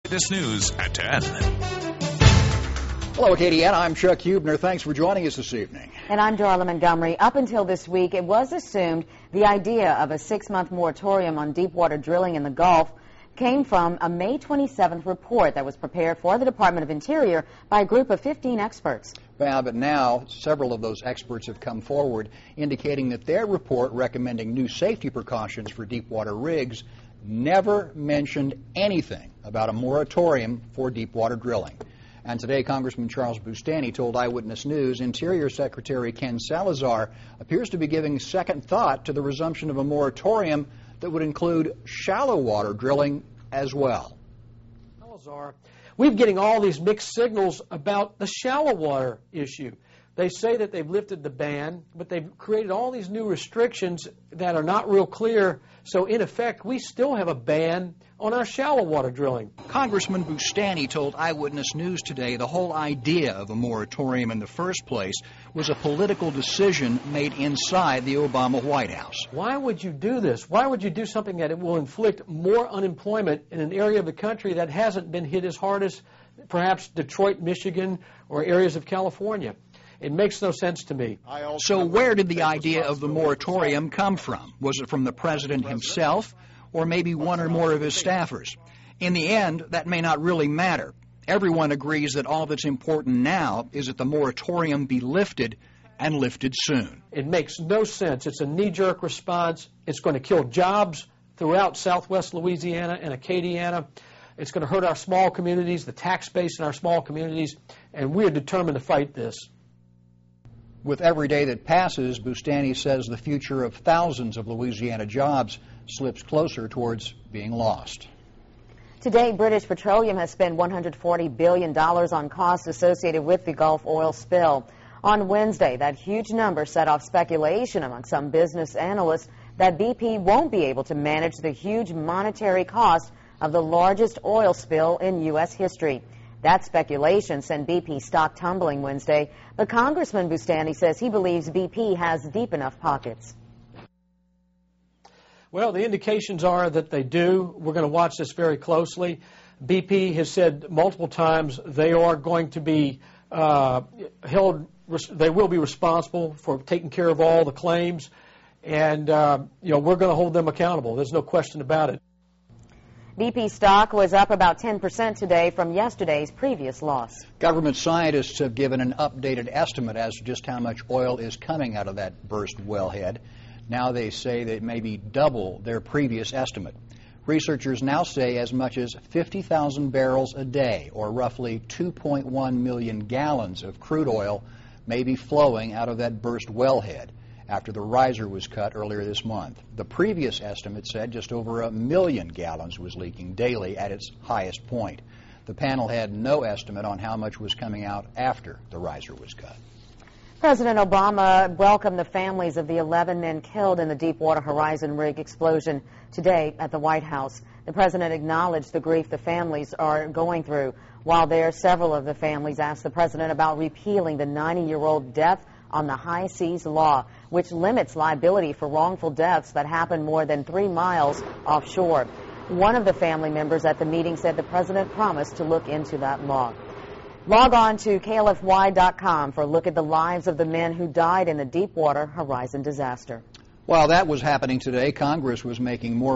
This news at 10. Hello, Acadiana. I'm Chuck Huebner. Thanks for joining us this evening. And I'm Darla Montgomery. Up until this week, it was assumed the idea of a 6-month moratorium on deepwater drilling in the Gulf came from a May 27th report that was prepared for the Department of Interior by a group of 15 experts. Well, but now several of those experts have come forward indicating that their report recommending new safety precautions for deepwater rigs never mentioned anything about a moratorium for deepwater drilling. And today, Congressman Charles Boustany told Eyewitness News Interior Secretary Ken Salazar appears to be giving second thought to the resumption of a moratorium that would include shallow water drilling as well. Salazar, we're getting all these mixed signals about the shallow water issue. They say that they've lifted the ban, but they've created all these new restrictions that are not real clear. So, in effect, we still have a ban on our shallow water drilling. Congressman Boustany told Eyewitness News today the whole idea of a moratorium in the first place was a political decision made inside the Obama White House. Why would you do this? Why would you do something that will inflict more unemployment in an area of the country that hasn't been hit as hard as perhaps Detroit, Michigan, or areas of California? It makes no sense to me. So where did the idea of the moratorium come from? Was it from the president himself, or maybe one or more of his staffers? In the end, that may not really matter. Everyone agrees that all that's important now is that the moratorium be lifted, and lifted soon. It makes no sense. It's a knee-jerk response. It's going to kill jobs throughout southwest Louisiana and Acadiana. It's going to hurt our small communities, the tax base in our small communities, and we are determined to fight this. With every day that passes, Boustany says the future of thousands of Louisiana jobs slips closer towards being lost. Today, British Petroleum has spent $140 billion on costs associated with the Gulf oil spill. On Wednesday, that huge number set off speculation among some business analysts that BP won't be able to manage the huge monetary cost of the largest oil spill in U.S. history. That speculation sent BP stock tumbling Wednesday, but Congressman Boustany says he believes BP has deep enough pockets. Well, the indications are that they do. We're going to watch this very closely. BP has said multiple times they are going to be they will be responsible for taking care of all the claims, and we're going to hold them accountable. There's no question about it. BP stock was up about 10% today from yesterday's previous loss. Government scientists have given an updated estimate as to just how much oil is coming out of that burst wellhead. Now they say that it may be double their previous estimate. Researchers now say as much as 50,000 barrels a day, or roughly 2.1 million gallons of crude oil, may be flowing out of that burst wellhead after the riser was cut earlier this month. The previous estimate said just over 1 million gallons was leaking daily at its highest point. The panel had no estimate on how much was coming out after the riser was cut. President Obama welcomed the families of the 11 men killed in the Deepwater Horizon rig explosion today at the White House. The president acknowledged the grief the families are going through. While there, several of the families asked the president about repealing the 90-year-old death on the high seas law, which limits liability for wrongful deaths that happen more than 3 miles offshore. One of the family members at the meeting said the president promised to look into that law. Log on to KLFY.com for a look at the lives of the men who died in the Deepwater Horizon disaster. While that was happening today, Congress was making more